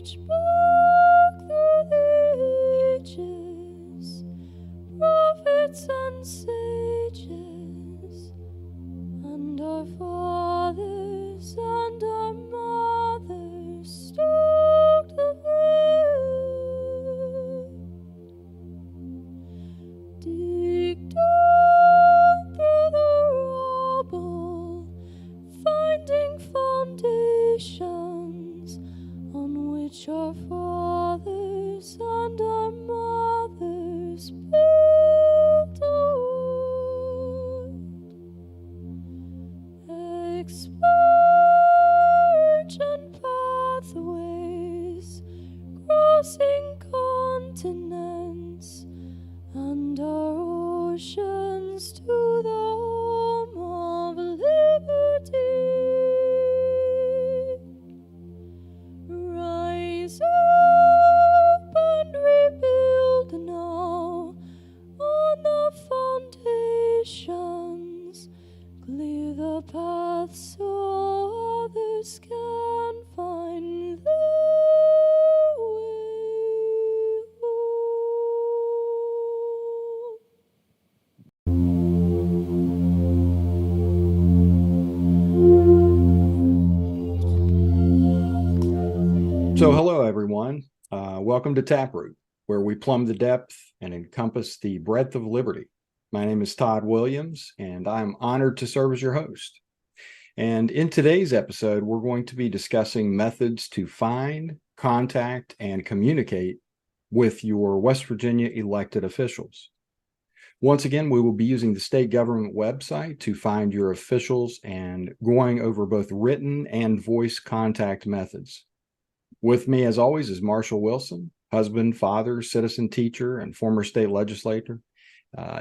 reach back through the ages, prophets and sages, and our fathers and our mothers stalked the way. Dig down through the rubble, finding foundations on which our fathers and our mothers built a world. Explore ancient pathways, crossing continents and our oceans to the home of liberty. Rise up and rebuild now on the foundations. Clear the path so others can find their way home. So hello, everyone. Welcome to Taproot, where we plumb the depth and encompass the breadth of liberty. My name is Todd Williams, and I'm honored to serve as your host. And in today's episode, we're going to be discussing methods to find, contact, and communicate with your West Virginia elected officials. Once again, we will be using the state government website to find your officials and going over both written and voice contact methods. With me, as always, is Marshall Wilson, husband, father, citizen teacher, and former state legislator,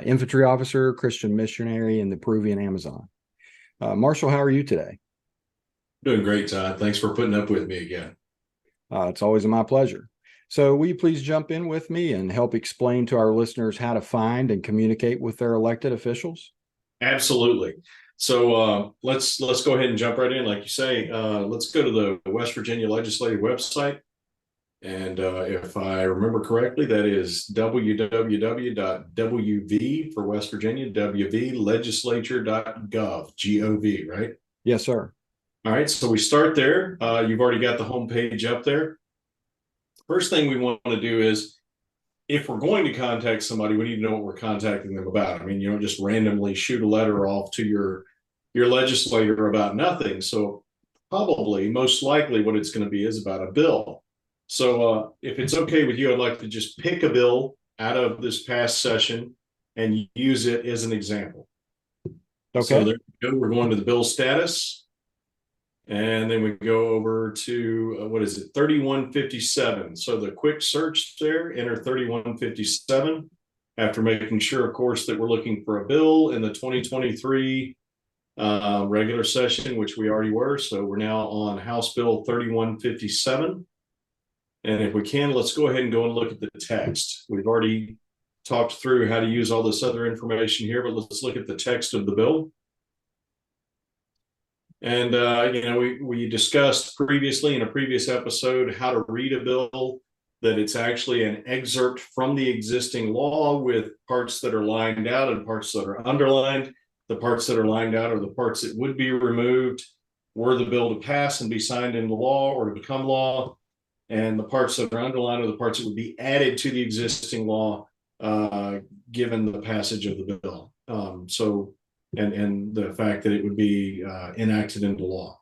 infantry officer, Christian missionary in the Peruvian Amazon. Marshall, how are you today? Doing great, Todd. Thanks for putting up with me again. It's always my pleasure. So will you please jump in with me and help explain to our listeners how to find and communicate with their elected officials? Absolutely. So let's go ahead and jump right in. Like you say, let's go to the West Virginia Legislative website. And if I remember correctly, that is www.wv for West Virginia, wvlegislature.gov, G-O-V, right? Yes, sir. All right, so we start there. You've already got the homepage up there. First thing we want to do is, if we're going to contact somebody, we need to know what we're contacting them about. I mean, you don't just randomly shoot a letter off to your legislator about nothing. So probably, most likely, what it's going to be is about a bill. So if it's okay with you, I'd like to just pick a bill out of this past session and use it as an example. Okay. So there we go. We're going to the bill status. And then we go over to, 3157. So the quick search there, enter 3157. After making sure, of course, that we're looking for a bill in the 2023 regular session, which we already were. So we're now on House Bill 3157. And if we can, let's go ahead and go and look at the text. We've already talked through how to use all this other information here, but let's look at the text of the bill. And, we discussed previously in a previous episode how to read a bill, that it's actually an excerpt from the existing law with parts that are lined out and parts that are underlined. The parts that are lined out are the parts that would be removed were the bill to pass and be signed into law or to become law. And the parts that are underlined are the parts that would be added to the existing law given the passage of the bill. And the fact that it would be enacted into law.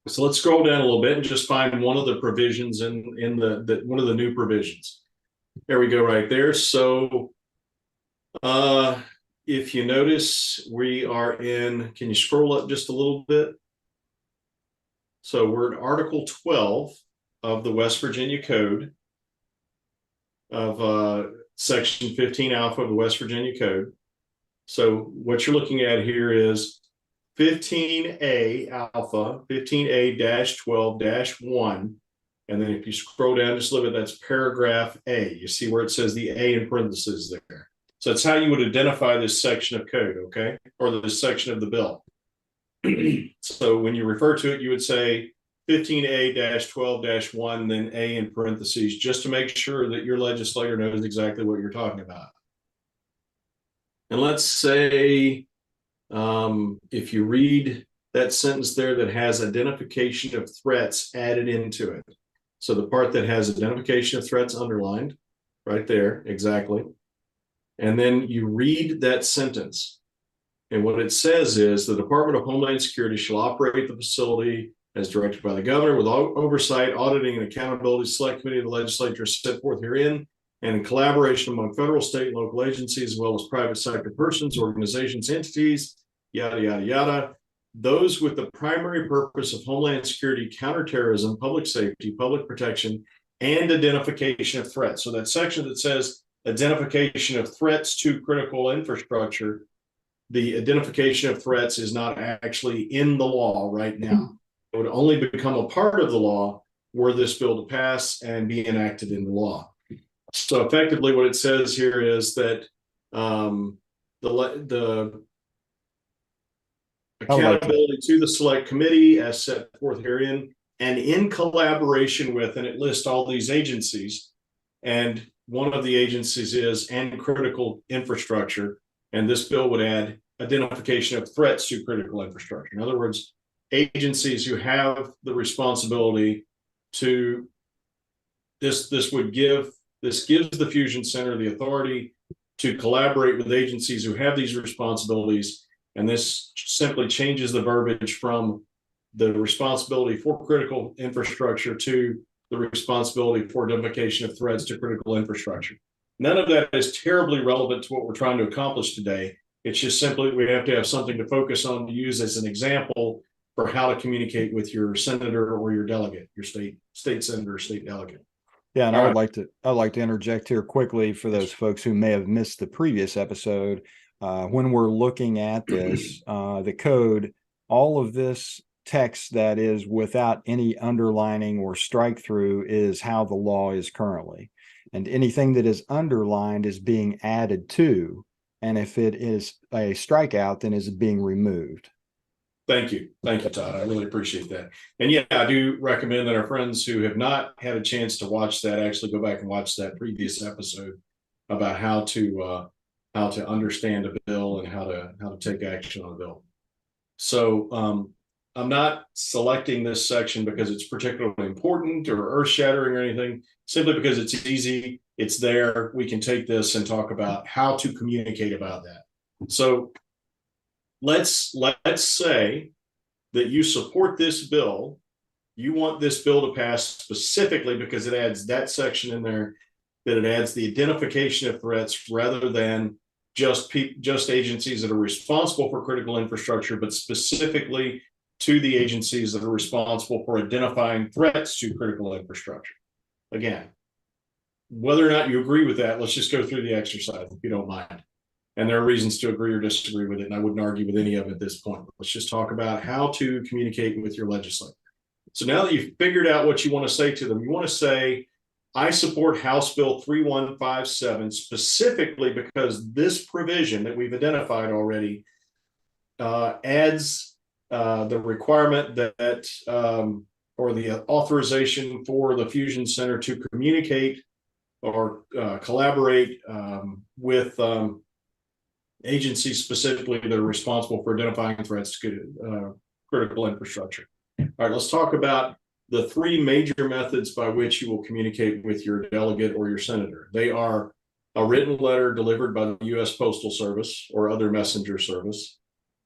So let's scroll down a little bit and just find one of the provisions in the one of the new provisions. There we go, right there. So if you notice, we are in, can you scroll up just a little bit? So we're in Article 12 of the West Virginia Code of Section 15 Alpha of the West Virginia Code. So what you're looking at here is 15A Alpha, 15A-12-1. And then if you scroll down just a little bit, that's paragraph A. You see where it says the A in parentheses there. So that's how you would identify this section of code, okay? Or this section of the bill. So when you refer to it, you would say 15A-12-1, then A in parentheses, just to make sure that your legislator knows exactly what you're talking about. And let's say, if you read that sentence there that has identification of threats added into it. So the part that has identification of threats underlined, right there, exactly. And then you read that sentence. And what it says is the Department of Homeland Security shall operate the facility as directed by the governor with oversight, auditing, and accountability select committee of the legislature set forth herein, and in collaboration among federal, state, and local agencies, as well as private sector persons, organizations, entities, yada, yada, yada. Those with the primary purpose of Homeland Security, counterterrorism, public safety, public protection, and identification of threats. So that section that says identification of threats to critical infrastructure, the identification of threats is not actually in the law right now. It would only become a part of the law were this bill to pass and be enacted into law. So effectively what it says here is that the accountability to the select committee as set forth herein and in collaboration with, and it lists all these agencies, and one of the agencies is and critical infrastructure, and this bill would add identification of threats to critical infrastructure. In other words, agencies who have the responsibility to this gives the Fusion Center the authority to collaborate with agencies who have these responsibilities, and this simply changes the verbiage from the responsibility for critical infrastructure to the responsibility for identification of threats to critical infrastructure. None of that is terribly relevant to what we're trying to accomplish today. It's just simply we have to have something to focus on to use as an example for how to communicate with your senator or your delegate, your state senator or state delegate. Yeah, and I'd like to interject here quickly for those folks who may have missed the previous episode. When we're looking at this, the code, all of this text that is without any underlining or strike through is how the law is currently. And anything that is underlined is being added to. And if it is a strikeout, then is being removed. Thank you, Todd. I really appreciate that. And yeah, I do recommend that our friends who have not had a chance to watch that actually go back and watch that previous episode about how to understand a bill and how to take action on a bill. So I'm not selecting this section because it's particularly important or earth-shattering or anything, simply because it's easy, it's there, we can take this and talk about how to communicate about that. So let's say that you support this bill, you want this bill to pass specifically because it adds that section in there, that it adds the identification of threats rather than just agencies that are responsible for critical infrastructure, but specifically to the agencies that are responsible for identifying threats to critical infrastructure. Again, whether or not you agree with that, let's just go through the exercise if you don't mind. And there are reasons to agree or disagree with it, and I wouldn't argue with any of it at this point. Let's just talk about how to communicate with your legislator. So now that you've figured out what you want to say to them, you want to say, I support House Bill 3157 specifically because this provision that we've identified already adds the requirement that or the authorization for the Fusion Center to communicate or collaborate with agencies specifically that are responsible for identifying threats to critical infrastructure. All right, let's talk about the three major methods by which you will communicate with your delegate or your senator. They are a written letter delivered by the U.S. Postal Service or other messenger service,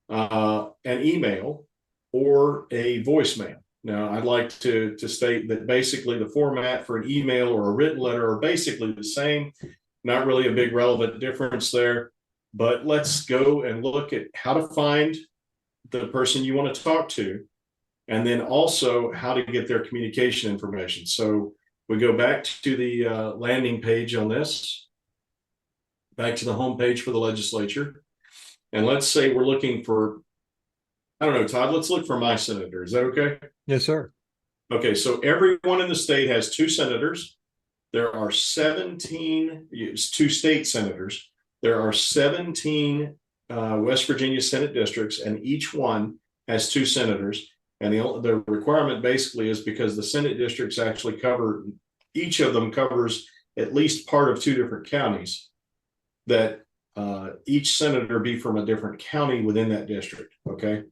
an email, or a voicemail. Now, I'd like to state that basically the format for an email or a written letter are basically the same, not really a big relevant difference there. But let's go and look at how to find the person you want to talk to, and then also how to get their communication information. So we go back to the landing page on this, back to the home page for the legislature. And let's say we're looking for, I don't know, Todd, let's look for my senator. Is that okay? Yes, sir. Okay, so everyone in the state has 2 senators. There are 17, it's 2 state senators. There are 17 West Virginia Senate districts, and each one has 2 senators. And the requirement basically is because the Senate districts actually cover, each of them covers at least part of 2 different counties, that each senator be from a different county within that district. Okay.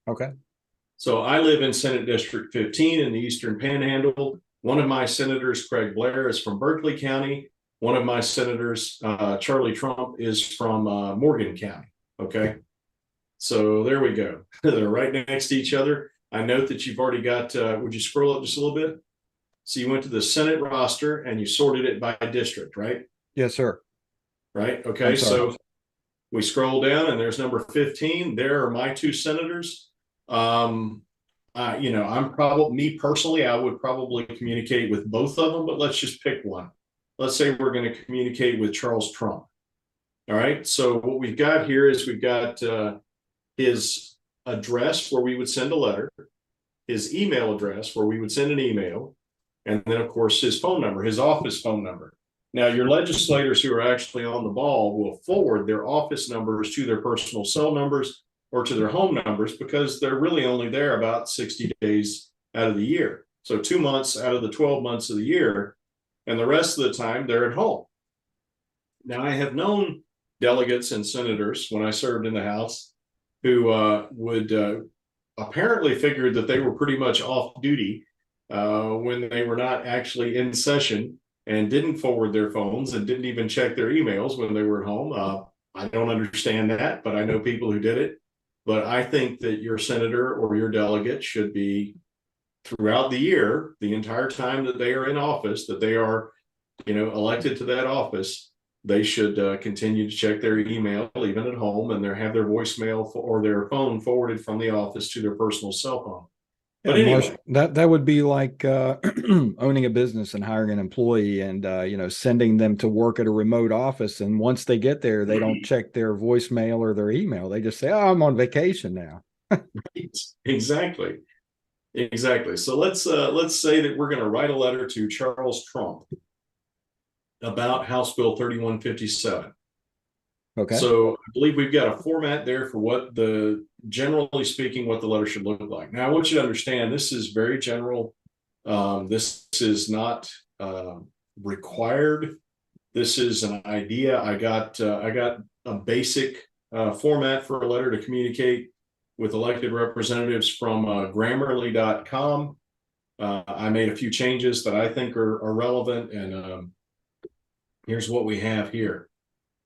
Okay. So I live in Senate District 15 in the Eastern Panhandle. One of my senators, Craig Blair, is from Berkeley County. One of my senators, Charlie Trump, is from Morgan County. Okay. So there we go. They're right next to each other. I note that you've already got, would you scroll up just a little bit? So you went to the Senate roster and you sorted it by district, right? Yes, sir. Right. Okay. So we scroll down and there's number 15. There are my 2 senators. I'm probably, me personally, I would probably communicate with both of them, but let's just pick one. Let's say we're going to communicate with Charles Trump. All right. So what we've got here is we've got his address where we would send a letter, his email address where we would send an email, and then of course his phone number, his office phone number. Now your legislators who are actually on the ball will forward their office numbers to their personal cell numbers or to their home numbers, because they're really only there about 60 days out of the year. So 2 months out of the 12 months of the year, and the rest of the time they're at home. Now I have known delegates and senators when I served in the House who would apparently figured that they were pretty much off duty when they were not actually in session, and didn't forward their phones and didn't even check their emails when they were at home. I don't understand that, but I know people who did it. But I think that your senator or your delegate should be, throughout the year, the entire time that they are in office, that they are, elected to that office, they should continue to check their email even at home, and have their voicemail or their phone forwarded from the office to their personal cell phone. But anyway, that would be like owning a business and hiring an employee and sending them to work at a remote office, and once they get there they don't check their voicemail or their email. They just say, "Oh, I'm on vacation now." Exactly. So let's say that we're going to write a letter to Charles Trump about House Bill 3157. Okay. So I believe we've got a format there for what generally speaking, what the letter should look like. Now I want you to understand this is very general. This is not required. This is an idea. I got a basic format for a letter to communicate with elected representatives from Grammarly.com. I made a few changes that I think are relevant, and here's what we have here.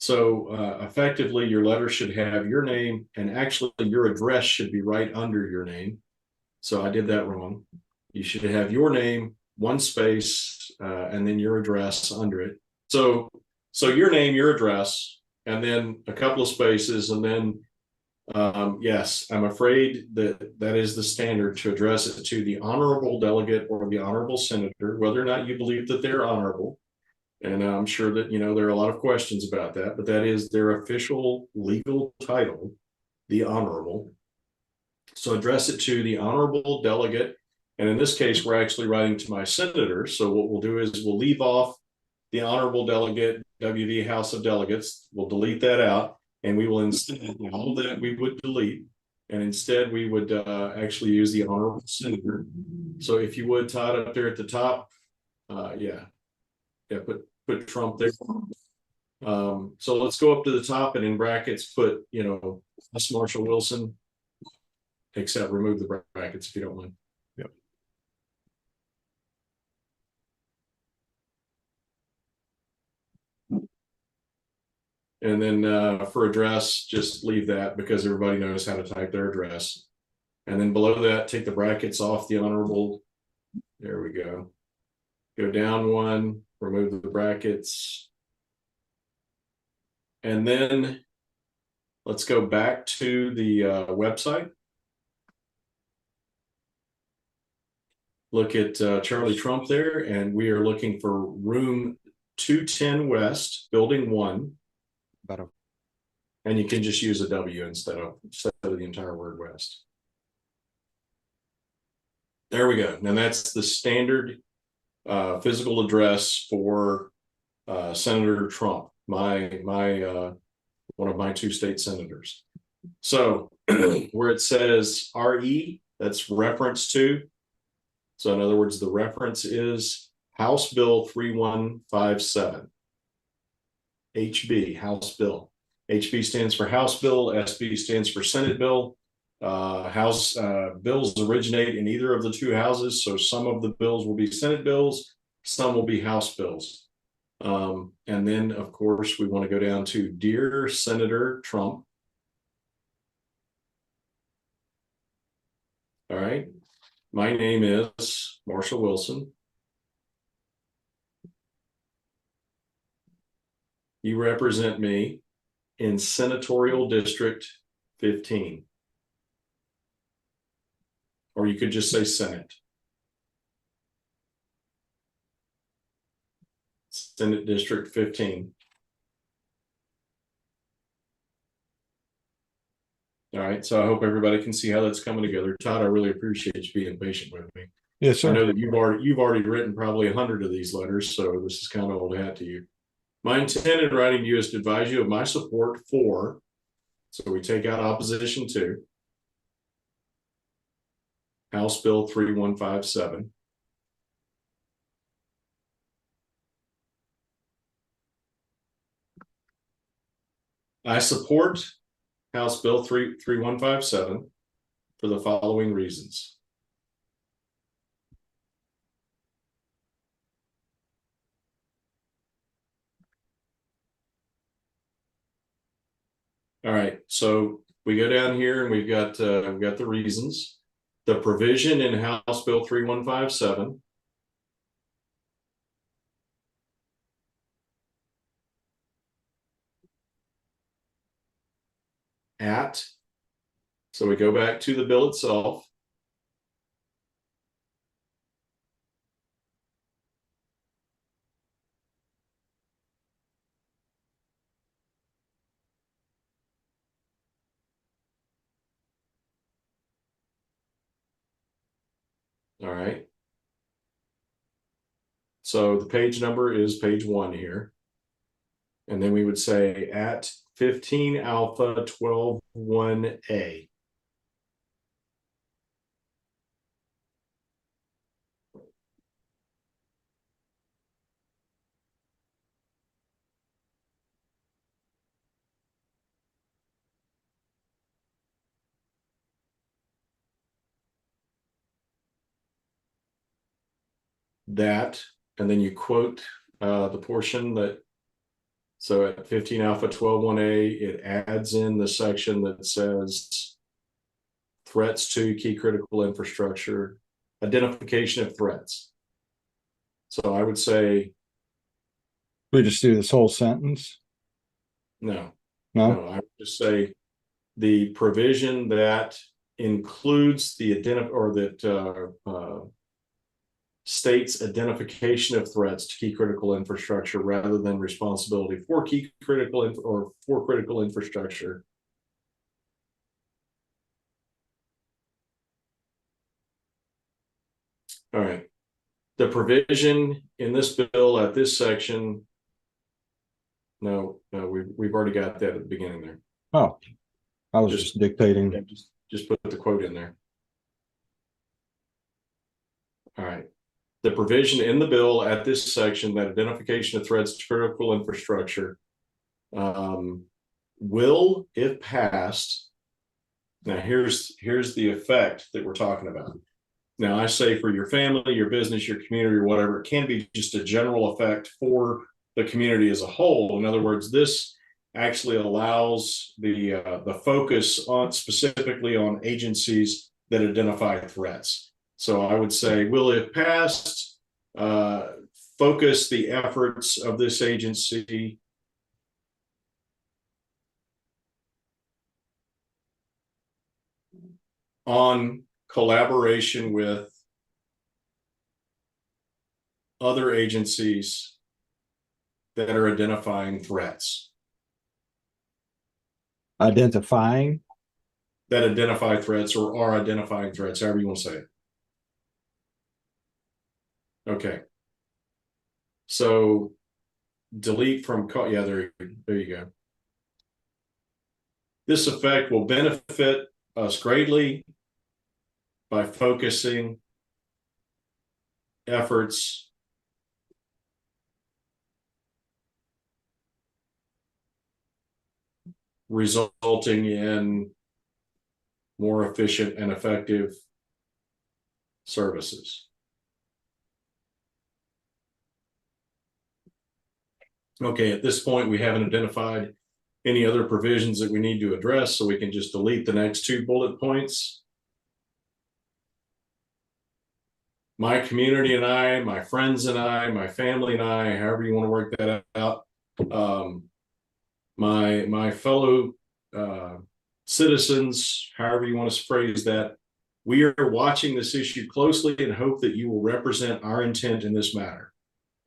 So effectively, your letter should have your name, and actually your address should be right under your name. So I did that wrong. You should have your name, 1 space, and then your address under it. So your name, your address, and then a couple of spaces, and then yes, I'm afraid that is the standard to address it to the honorable delegate or the honorable senator, whether or not you believe that they're honorable. And I'm sure that, there are a lot of questions about that, but that is their official legal title, the honorable. So address it to the honorable delegate. And in this case, we're actually writing to my senator. So what we'll do is we'll leave off the honorable delegate, WV House of Delegates. We'll delete that out, and we will instead, all that we would delete. And instead we would actually use the honorable senator. So if you would, Todd, up there at the top, put Trump there. So let's go up to the top, and in brackets put, S. Marshall Wilson, except remove the brackets if you don't mind. Yep. And then for address, just leave that, because everybody knows how to type their address. And then below that, take the brackets off the honorable. There we go. Go down 1, remove the brackets. And then let's go back to the website. Look at Charlie Trump there, and we are looking for room 210 West, building 1. And you can just use a W instead of the entire word West. There we go. And that's the standard physical address for Senator Trump, my one of my 2 state senators. So where it says RE, that's reference to. So in other words, the reference is House Bill 3157. HB, House Bill. HB stands for House Bill, SB stands for Senate Bill. House bills originate in either of the two houses, so some of the bills will be Senate bills, some will be House bills. And then, of course, we want to go down to Dear Senator Trump. All right. My name is Marshall Wilson. You represent me in Senatorial District 15. Or you could just say Senate. Senate District 15. All right, so I hope everybody can see how that's coming together. Todd, I really appreciate you being patient with me. Yes, sir. I know that you've already written probably 100 of these letters, so this is kind of old hat to you. My intent in writing to you is to advise you of my support for, so we take out opposition to, House Bill 3157. I support House Bill 3157 for the following reasons. All right, so we go down here and we've got the reasons. The provision in House Bill 3157 at, so we go back to the bill itself. All right. So the page number is page 1 here. And then we would say at 15 alpha 12(1)A. That, and then you quote the portion that, so at 15 alpha 12(1)A, it adds in the section that says threats to key critical infrastructure, identification of threats. So I would say, We just do this whole sentence. no, No, I would just say the provision that includes the states identification of threats to key critical infrastructure rather than responsibility for key critical infrastructure. All right. The provision in this bill at this section. No, we've already got that at the beginning there. oh, I was just dictating. Yeah, just put the quote in there. All right. The provision in the bill at this section that identification of threats to critical infrastructure will, if passed. Now here's the effect that we're talking about. Now I say for your family, your business, your community, or whatever, it can be just a general effect for the community as a whole. In other words, this actually allows the focus on specifically on agencies that identify threats. So I would say, will it pass? Focus the efforts of this agency on collaboration with other agencies that are identifying threats. Identifying? That identify threats or are identifying threats, however you want to say it. Okay. So delete from, yeah, there you go. This effect will benefit us greatly by focusing efforts resulting in more efficient and effective services. Okay, at this point, we haven't identified any other provisions that we need to address, so we can just delete the next 2 bullet points. My community and I, my friends and I, my family and I, however you want to work that out, my fellow citizens, however you want to phrase that, we are watching this issue closely and hope that you will represent our intent in this matter.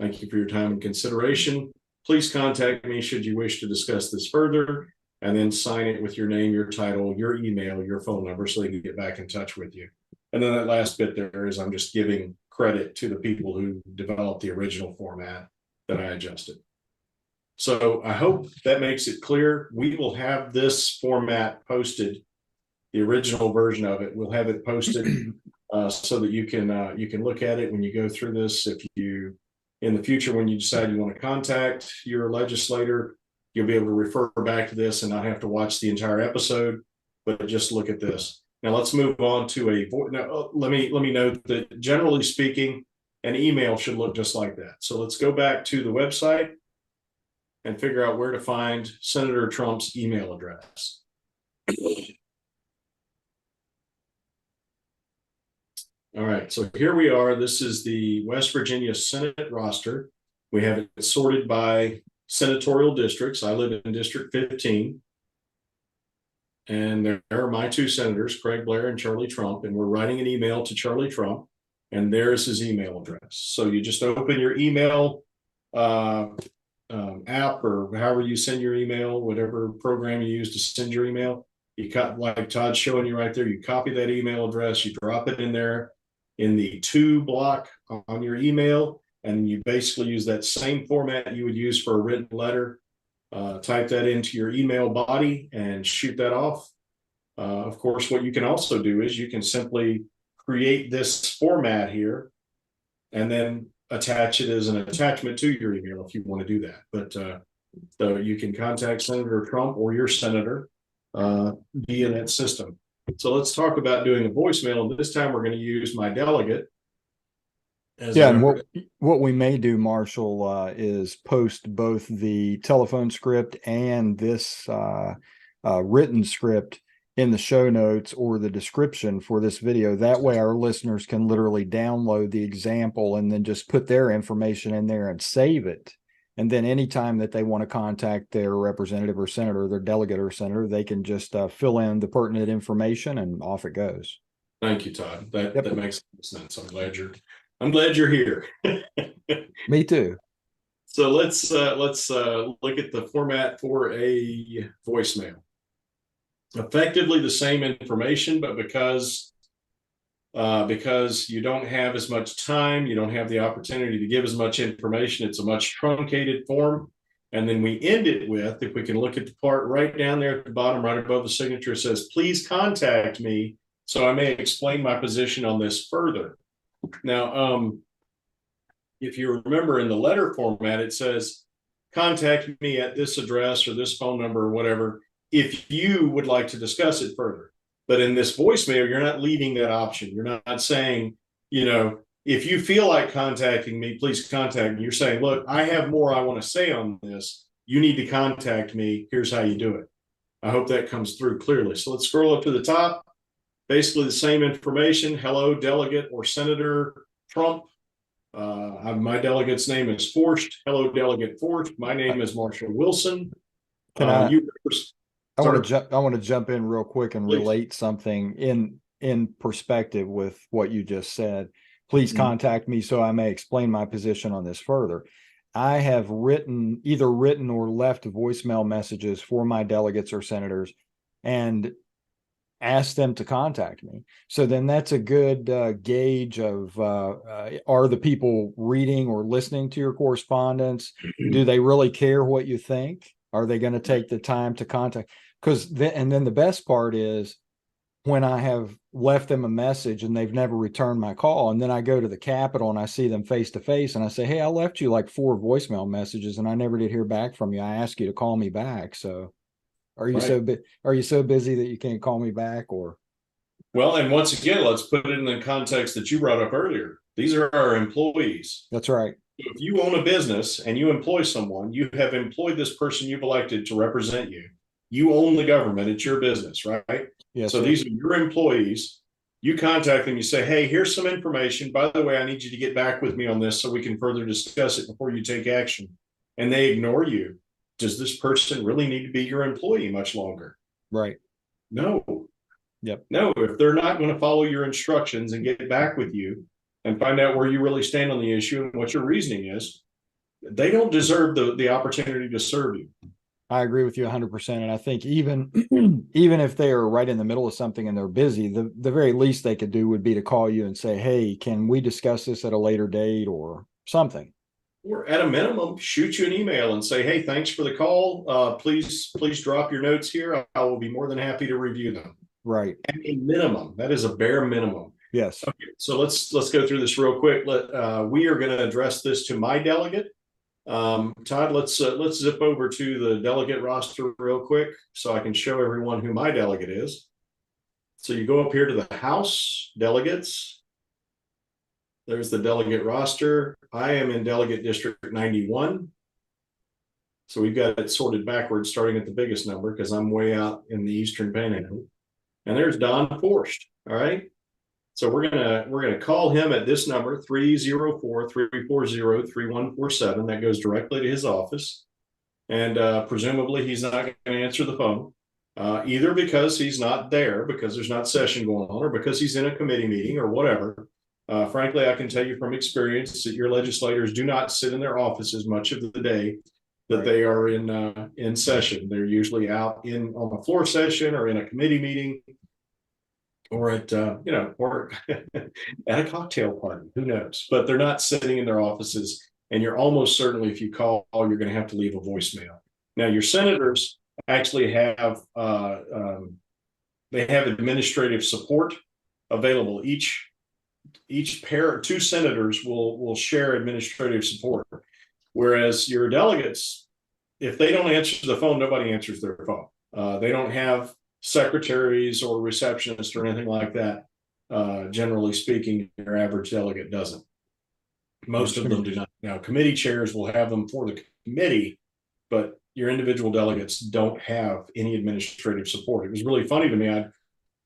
Thank you for your time and consideration. Please contact me should you wish to discuss this further, and then sign it with your name, your title, your email, your phone number, so they can get back in touch with you. And then that last bit there is I'm just giving credit to the people who developed the original format that I adjusted. So I hope that makes it clear. We will have this format posted, the original version of it. We'll have it posted so that you can look at it when you go through this. If you, in the future, when you decide you want to contact your legislator, you'll be able to refer back to this and not have to watch the entire episode, but just look at this. Now let's move on to let me note that generally speaking, an email should look just like that. So let's go back to the website and figure out where to find Senator Trump's email address. All right, so here we are. This is the West Virginia Senate roster. We have it sorted by senatorial districts. I live in District 15. And there are my 2 senators, Craig Blair and Charlie Trump, and we're writing an email to Charlie Trump, and there's his email address. So you just open your email app, or however you send your email, whatever program you use to send your email. You cut, like Todd's showing you right there, you copy that email address, you drop it in there in the to block on your email, and you basically use that same format you would use for a written letter. Type that into your email body and shoot that off. Of course, what you can also do is you can simply create this format here and then attach it as an attachment to your email if you want to do that. But so you can contact Senator Trump or your senator via that system. So let's talk about doing a voicemail. And this time we're going to use my delegate. And what we may do, Marshall, is post both the telephone script and this written script in the show notes or the description for this video. That way our listeners can literally download the example and then just put their information in there and save it. And then anytime that they want to contact their representative or senator, their delegate or senator, they can just fill in the pertinent information and off it goes. Thank you, Todd. That makes sense. I'm glad you're here. Me too. So let's look at the format for a voicemail. Effectively the same information, but because you don't have as much time, you don't have the opportunity to give as much information, it's a much truncated form. And then we end it with, if we can look at the part right down there at the bottom, right above the signature, it says, please contact me so I may explain my position on this further. Now, if you remember in the letter format, it says, contact me at this address or this phone number or whatever, if you would like to discuss it further. But in this voicemail, you're not leaving that option. You're not saying, if you feel like contacting me, please contact me. You're saying, look, I have more I want to say on this. You need to contact me. Here's how you do it. I hope that comes through clearly. So let's scroll up to the top. Basically the same information. Hello, Delegate or Senator Trump. My delegate's name is Forst. Hello, Delegate Forst. My name is Marshall Wilson. I want to jump in real quick and relate something in perspective with what you just said. Please contact me so I may explain my position on this further. I have either written or left voicemail messages for my delegates or senators and ask them to contact me. So then that's a good gauge of are the people reading or listening to your correspondence? Do they really care what you think? Are they going to take the time to contact? And then the best part is when I have left them a message and they've never returned my call. And then I go to the Capitol and I see them face to face and I say, hey, I left you like 4 voicemail messages and I never did hear back from you. I asked you to call me back. So are you so busy that you can't call me back? Or well, and once again, let's put it in the context that you brought up earlier. These are our employees. That's right. If you own a business and you employ someone, you have employed this person you've elected to represent you. You own the government. It's your business, right? Yes. So sir. these are your employees. You contact them. You say, hey, here's some information. By the way, I need you to get back with me on this so we can further discuss it before you take action. And they ignore you. Does this person really need to be your employee much longer? Right. No. Yep. No, if they're not going to follow your instructions and get back with you and find out where you really stand on the issue and what your reasoning is, they don't deserve the opportunity to serve you. I agree with you 100%. And I think even if they are right in the middle of something and they're busy, the very least they could do would be to call you and say, hey, can we discuss this at a later date or something? Or at a minimum, shoot you an email and say, hey, thanks for the call. Please drop your notes here. I will be more than happy to review them. Right. At a minimum. That is a bare minimum. Yes. Okay, so let's go through this real quick. We are going to address this to my delegate. Todd, let's zip over to the delegate roster real quick so I can show everyone who my delegate is. So you go up here to the House delegates. There's the delegate roster. I am in delegate district 91. So we've got it sorted backwards, starting at the biggest number because I'm way out in the Eastern Panhandle. And there's Don Forst. All right. So we're gonna call him at this number 304-340-3147. That goes directly to his office, and presumably he's not going to answer the phone, either because he's not there because there's not session going on, or because he's in a committee meeting or whatever. Frankly, I can tell you from experience that your legislators do not sit in their offices much of the day that they are in session. They're usually out on a floor session or in a committee meeting. Or at or at a cocktail party, who knows? But they're not sitting in their offices, and you're almost certainly, if you call, you're going to have to leave a voicemail. Now, your senators actually have they have administrative support available. Each pair, 2 senators will share administrative support, whereas your delegates, if they don't answer the phone, nobody answers their phone. They don't have secretaries or receptionists or anything like that. Generally speaking, your average delegate doesn't. Most of them do not. Now, committee chairs will have them for the committee, but your individual delegates don't have any administrative support. It was really funny to me. I'd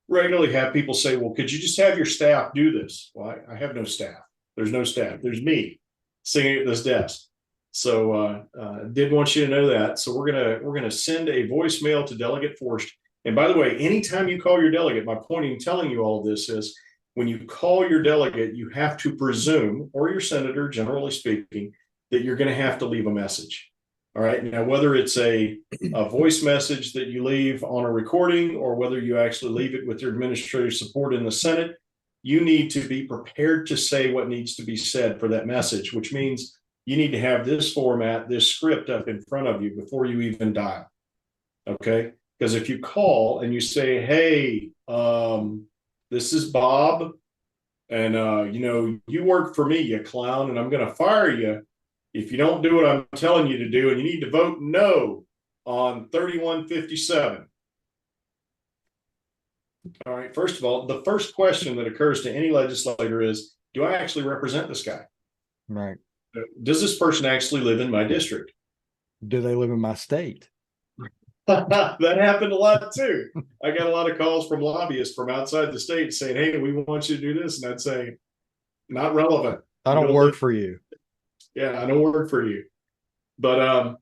regularly have people say, well, could you just have your staff do this? Well, I have no staff. There's no staff. There's me sitting at this desk. So did want you to know that. So we're gonna send a voicemail to Delegate Forst. And by the way, anytime you call your delegate, my point in telling you all of this is when you call your delegate, you have to presume, or your senator, generally speaking, that you're going to have to leave a message. All right. Now, whether it's a voice message that you leave on a recording or whether you actually leave it with your administrative support in the Senate, you need to be prepared to say what needs to be said for that message, which means you need to have this format, this script up in front of you before you even dial. Okay. Because if you call and you say, hey, this is Bob, and you work for me, you clown, and I'm going to fire you if you don't do what I'm telling you to do, and you need to vote no on 3157. All right, first of all, the first question that occurs to any legislator is, do I actually represent this guy? Right. Does this person actually live in my district? Do they live in my state? That happened a lot too. I got a lot of calls from lobbyists from outside the state saying, hey, we want you to do this. And I'd say, not relevant. I don't work for you. Yeah, I don't work for you. But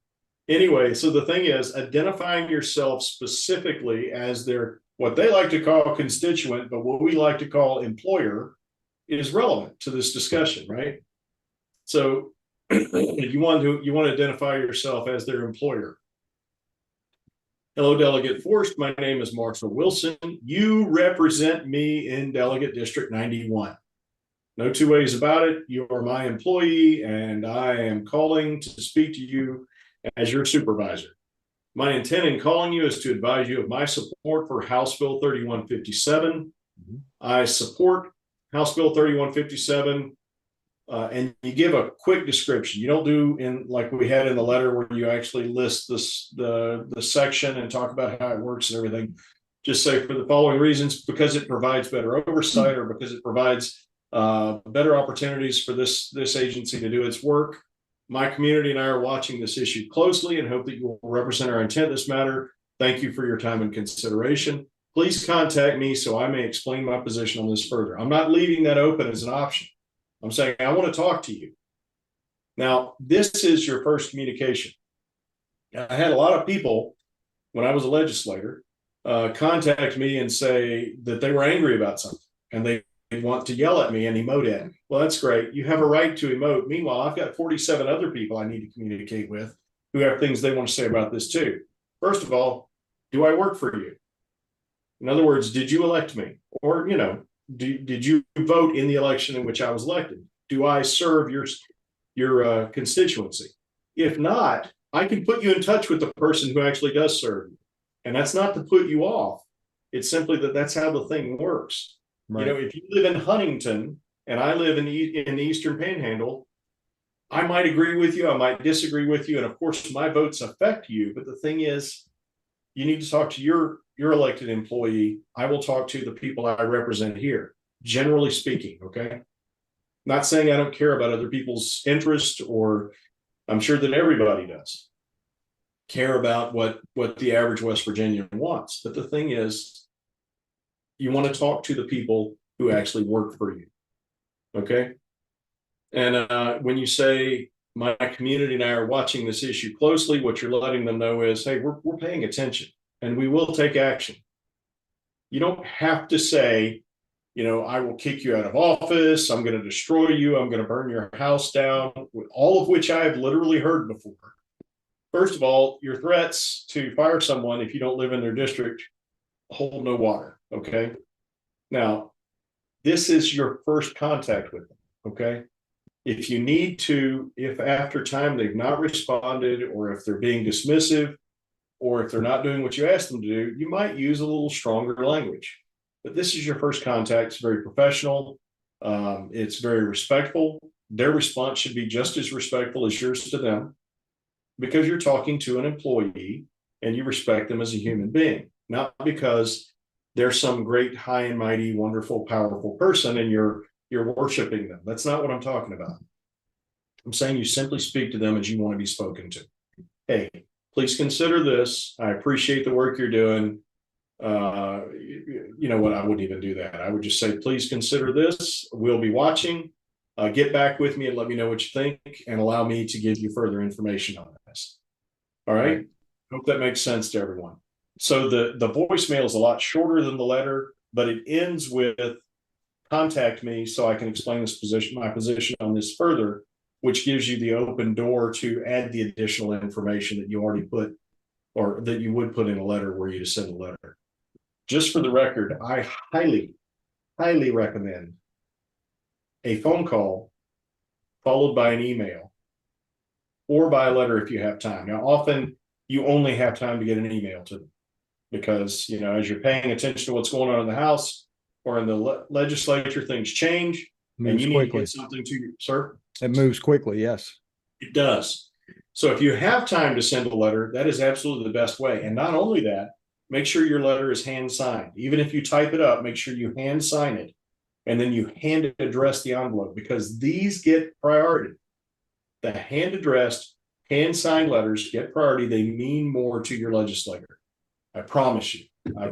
anyway, so the thing is identifying yourself specifically as what they like to call constituent, but what we like to call employer is relevant to this discussion, right? So you want to identify yourself as their employer. Hello, Delegate Forst. My name is Marshall Wilson. You represent me in Delegate District 91. No 2 ways about it. You are my employee, and I am calling to speak to you as your supervisor. My intent in calling you is to advise you of my support for House Bill 3157. I support House Bill 3157, and you give a quick description. You don't do in like we had in the letter where you actually list the section and talk about how it works and everything. Just say for the following reasons, because it provides better oversight or because it provides better opportunities for this agency to do its work. My community and I are watching this issue closely and hope that you will represent our intent in this matter. Thank you for your time and consideration. Please contact me so I may explain my position on this further. I'm not leaving that open as an option. I'm saying I want to talk to you. Now, this is your first communication. I had a lot of people when I was a legislator contact me and say that they were angry about something and they want to yell at me and emote at me. Well, that's great. You have a right to emote. Meanwhile, I've got 47 other people I need to communicate with who have things they want to say about this too. First of all, do I work for you? In other words, did you elect me? Or, did you vote in the election in which I was elected? Do I serve your constituency? If not, I can put you in touch with the person who actually does serve you. And that's not to put you off. It's simply that that's how the thing works. Right. If you live in Huntington and I live in the Eastern Panhandle, I might agree with you. I might disagree with you. And of course, my votes affect you. But the thing is, you need to talk to your elected employee. I will talk to the people I represent here, generally speaking. Okay. Not saying I don't care about other people's interest, or I'm sure that everybody does care about what the average West Virginian wants. But the thing is, you want to talk to the people who actually work for you. Okay. And when you say my community and I are watching this issue closely, what you're letting them know is, hey, we're paying attention and we will take action. You don't have to say, I will kick you out of office. I'm going to destroy you. I'm going to burn your house down, all of which I have literally heard before. First of all, your threats to fire someone if you don't live in their district hold no water. Okay. Now, this is your first contact with them. Okay. If you need to, if after time they've not responded, or if they're being dismissive, or if they're not doing what you asked them to do, you might use a little stronger language. But this is your first contact. It's very professional. It's very respectful. Their response should be just as respectful as yours to them, because you're talking to an employee and you respect them as a human being, not because they're some great, high and mighty, wonderful, powerful person and you're worshiping them. That's not what I'm talking about. I'm saying you simply speak to them as you want to be spoken to. Hey, please consider this. I appreciate the work you're doing. You know what? I wouldn't even do that. I would just say, please consider this. We'll be watching. Get back with me and let me know what you think, and allow me to give you further information on this. All right. Hope that makes sense to everyone. So the voicemail is a lot shorter than the letter, but it ends with contact me so I can explain my position on this further, which gives you the open door to add the additional information that you already put, or that you would put in a letter were you to send a letter. Just for the record, I highly, highly recommend a phone call followed by an email, or by a letter if you have time. Now, often you only have time to get an email to them because, as you're paying attention to what's going on in the House or in the legislature, things change and you need to get something to you, sir. It moves quickly. Yes, it does. So if you have time to send a letter, that is absolutely the best way. And not only that, make sure your letter is hand signed. Even if you type it up, make sure you hand sign it. And then you hand address the envelope, because these get priority. The hand addressed, hand signed letters get priority. They mean more to your legislator. I promise you.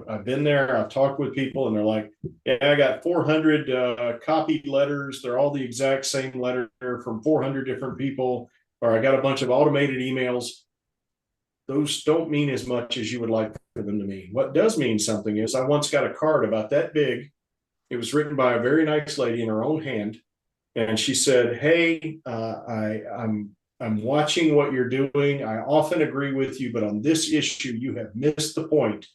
I've been there. I've talked with people and they're like, yeah, I got 400 copied letters. They're all the exact same letter from 400 different people. Or I got a bunch of automated emails. Those don't mean as much as you would like for them to mean. What does mean something is, I once got a card about that big. It was written by a very nice lady in her own hand. And she said, hey, I'm watching what you're doing. I often agree with you, but on this issue, you have missed the point.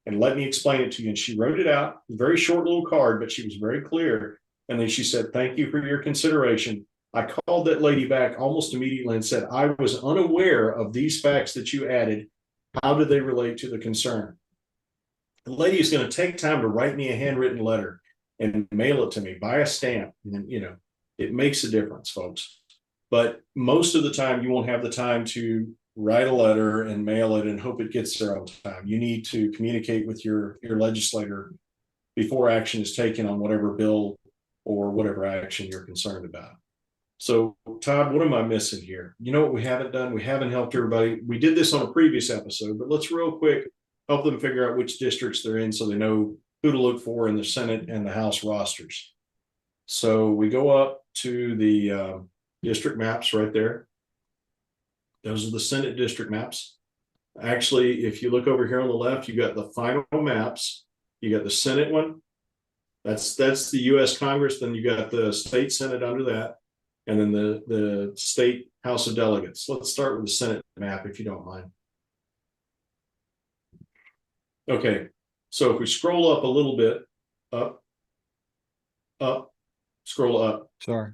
And let me explain it to you. And she wrote it out, a very short little card, but she was very clear. And then she said, thank you for your consideration. I called that lady back almost immediately and said, I was unaware of these facts that you added. How do they relate to the concern? The lady is going to take time to write me a handwritten letter and mail it to me, buy a stamp. And, it makes a difference, folks. But most of the time, you won't have the time to write a letter and mail it and hope it gets there on time. You need to communicate with your legislator before action is taken on whatever bill or whatever action you're concerned about. So, Todd, what am I missing here? You know what we haven't done? We haven't helped everybody. We did this on a previous episode, but let's real quick help them figure out which districts they're in so they know who to look for in the Senate and the House rosters. So we go up to the district maps right there. Those are the Senate district maps. Actually, if you look over here on the left, you got the final maps. You got the Senate one. That's the U.S. Congress. Then you got the state Senate under that. And then the state House of Delegates. Let's start with the Senate map, if you don't mind. Okay, so if we scroll up a little bit, up, scroll up. Sorry.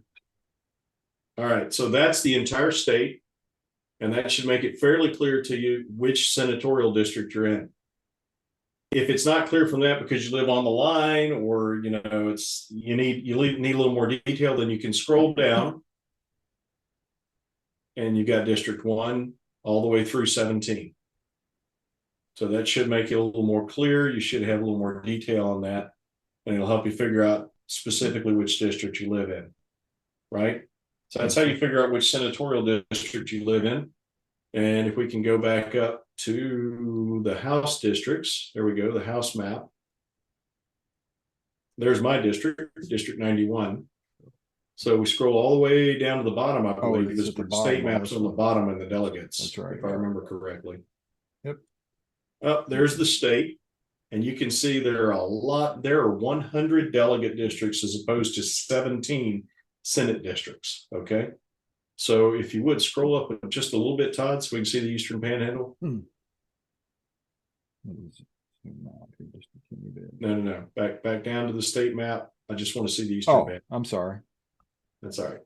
All right, so that's the entire state, and that should make it fairly clear to you which senatorial district you're in. If it's not clear from that because you live on the line, or you need a little more detail, then you can scroll down, and you got District 1 all the way through 17. So that should make it a little more clear. You should have a little more detail on that, and it'll help you figure out specifically which district you live in, right? So that's how you figure out which senatorial district you live in. And if we can go back up to the House districts, there we go, the House map. There's my district, District 91. So we scroll all the way down to the bottom, I believe, because the state maps on the bottom and the delegates, that's right, if I remember correctly. Yep. There's the state, and you can see there are 100 delegate districts as opposed to 17 Senate districts. Okay. So if you would scroll up just a little bit, Todd, so we can see the Eastern Panhandle. No. Back down to the state map. I just want to see the Eastern Panhandle. I'm sorry. That's all right.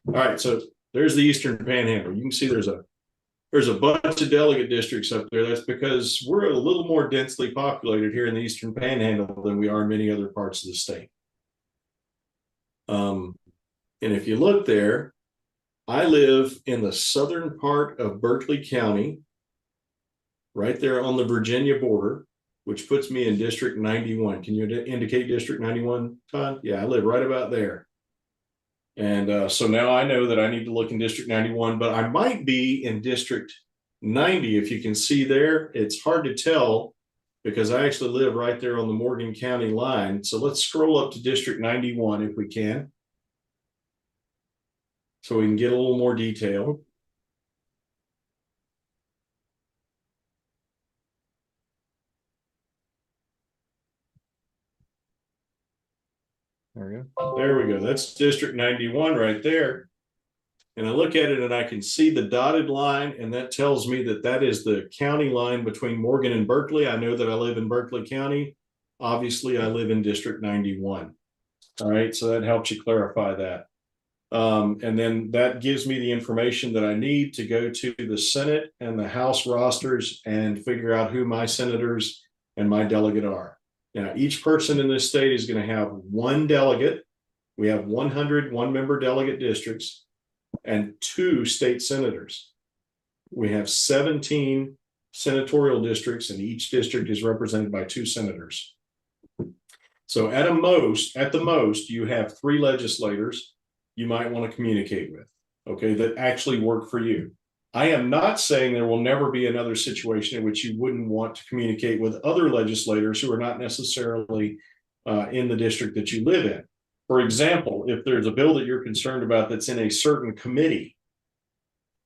All right. So there's the Eastern Panhandle. You can see there's a bunch of delegate districts up there. That's because we're a little more densely populated here in the Eastern Panhandle than we are in many other parts of the state. And if you look there, I live in the southern part of Berkeley County, right there on the Virginia border, which puts me in District 91. Can you indicate District 91, Todd? Yeah, I live right about there. And so now I know that I need to look in District 91, but I might be in District 90. If you can see there, it's hard to tell because I actually live right there on the Morgan County line. So let's scroll up to District 91 if we can, so we can get a little more detail. There we go. There we go. That's District 91 right there. And I look at it and I can see the dotted line, and that tells me that that is the county line between Morgan and Berkeley. I know that I live in Berkeley County. Obviously, I live in District 91. All right, so that helps you clarify that. And then that gives me the information that I need to go to the Senate and the House rosters and figure out who my senators and my delegate are. Now, each person in this state is going to have one delegate. We have 100 one-member delegate districts and 2 state senators. We have 17 senatorial districts, and each district is represented by 2 senators. So at the most, you have 3 legislators you might want to communicate with, okay, that actually work for you. I am not saying there will never be another situation in which you wouldn't want to communicate with other legislators who are not necessarily in the district that you live in. For example, if there's a bill that you're concerned about that's in a certain committee.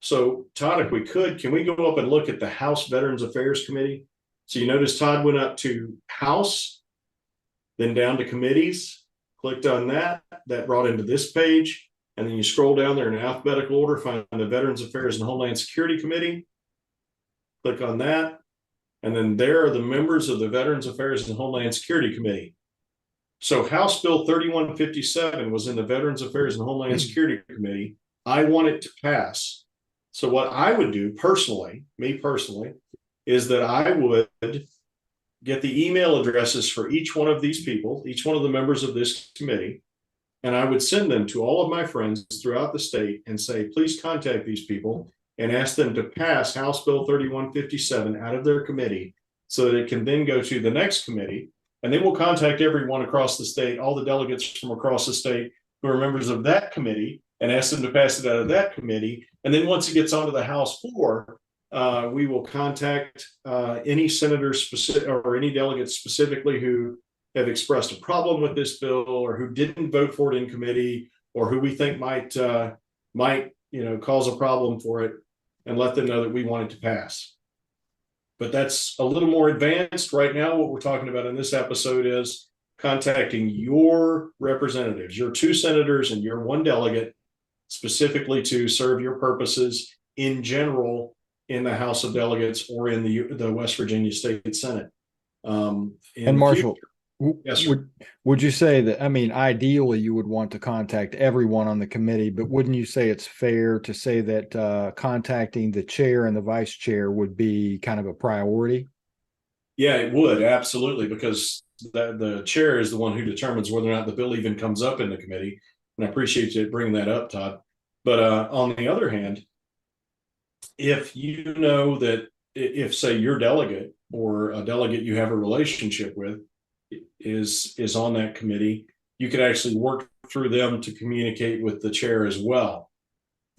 So, Todd, if we could, can we go up and look at the House Veterans Affairs Committee? So you notice Todd went up to House, then down to committees, clicked on that. That brought into this page. And then you scroll down there in alphabetical order, find the Veterans Affairs and Homeland Security Committee. Click on that. And then there are the members of the Veterans Affairs and Homeland Security Committee. So House Bill 3157 was in the Veterans Affairs and Homeland Security Committee. I want it to pass. So what I would do personally, me personally, is that I would get the email addresses for each one of these people, each one of the members of this committee, and I would send them to all of my friends throughout the state and say, please contact these people and ask them to pass House Bill 3157 out of their committee so that it can then go to the next committee. And then we'll contact everyone across the state, all the delegates from across the state who are members of that committee, and ask them to pass it out of that committee. And then once it gets onto the House floor, we will contact any senators specific or any delegates specifically who have expressed a problem with this bill or who didn't vote for it in committee or who we think might cause a problem for it, and let them know that we want it to pass. But that's a little more advanced. Right now, what we're talking about in this episode is contacting your representatives, your 2 senators and your 1 delegate, specifically to serve your purposes in general in the House of Delegates or in the West Virginia State Senate. And Marshall, yes, would you say that, I mean, ideally you would want to contact everyone on the committee, but wouldn't you say it's fair to say that contacting the chair and the vice chair would be kind of a priority? Yeah, it would, absolutely, because the chair is the one who determines whether or not the bill even comes up in the committee. And I appreciate you bringing that up, Todd. But on the other hand, if you know that if, say, your delegate or a delegate you have a relationship with is on that committee, you could actually work through them to communicate with the chair as well.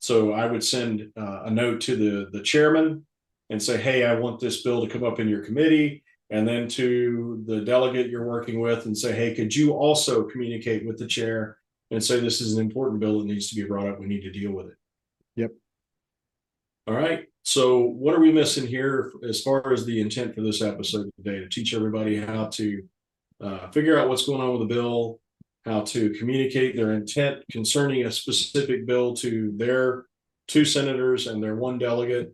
So I would send a note to the chairman and say, hey, I want this bill to come up in your committee. And then to the delegate you're working with and say, hey, could you also communicate with the chair and say, this is an important bill that needs to be brought up. We need to deal with it. Yep. All right. So what are we missing here as far as the intent for this episode today? To teach everybody how to figure out what's going on with the bill, how to communicate their intent concerning a specific bill to their 2 senators and their 1 delegate,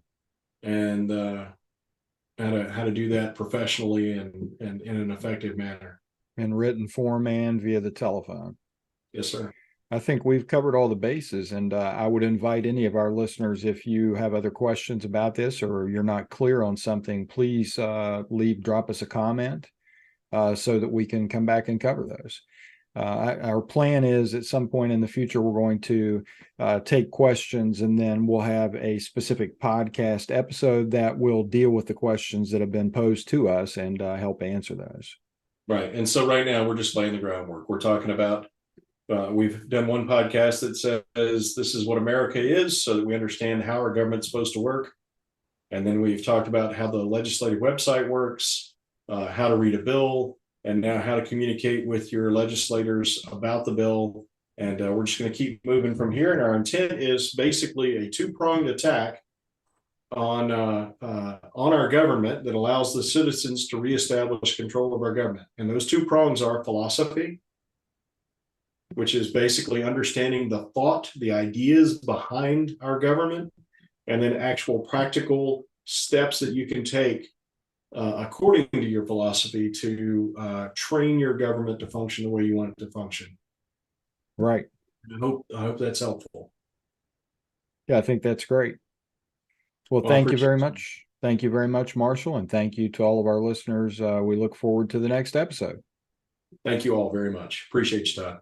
and how to do that professionally and in an effective manner. In written form and via the telephone. Yes, sir. I think we've covered all the bases, and I would invite any of our listeners, if you have other questions about this or you're not clear on something, please drop us a comment so that we can come back and cover those. Our plan is at some point in the future, we're going to take questions, and then we'll have a specific podcast episode that will deal with the questions that have been posed to us and help answer those. Right. And so right now we're just laying the groundwork. We're talking about, we've done one podcast that says this is what America is so that we understand how our government's supposed to work. And then we've talked about how the legislative website works, how to read a bill, and now how to communicate with your legislators about the bill. And we're just going to keep moving from here. And our intent is basically a 2-pronged attack on our government that allows the citizens to reestablish control of our government. And those 2 prongs are philosophy, which is basically understanding the thought, the ideas behind our government, and then actual practical steps that you can take according to your philosophy to train your government to function the way you want it to function. Right. I hope that's helpful. Yeah, I think that's great. Well, thank you very much. Thank you very much, Marshall, and thank you to all of our listeners. We look forward to the next episode. Thank you all very much. Appreciate you, Todd.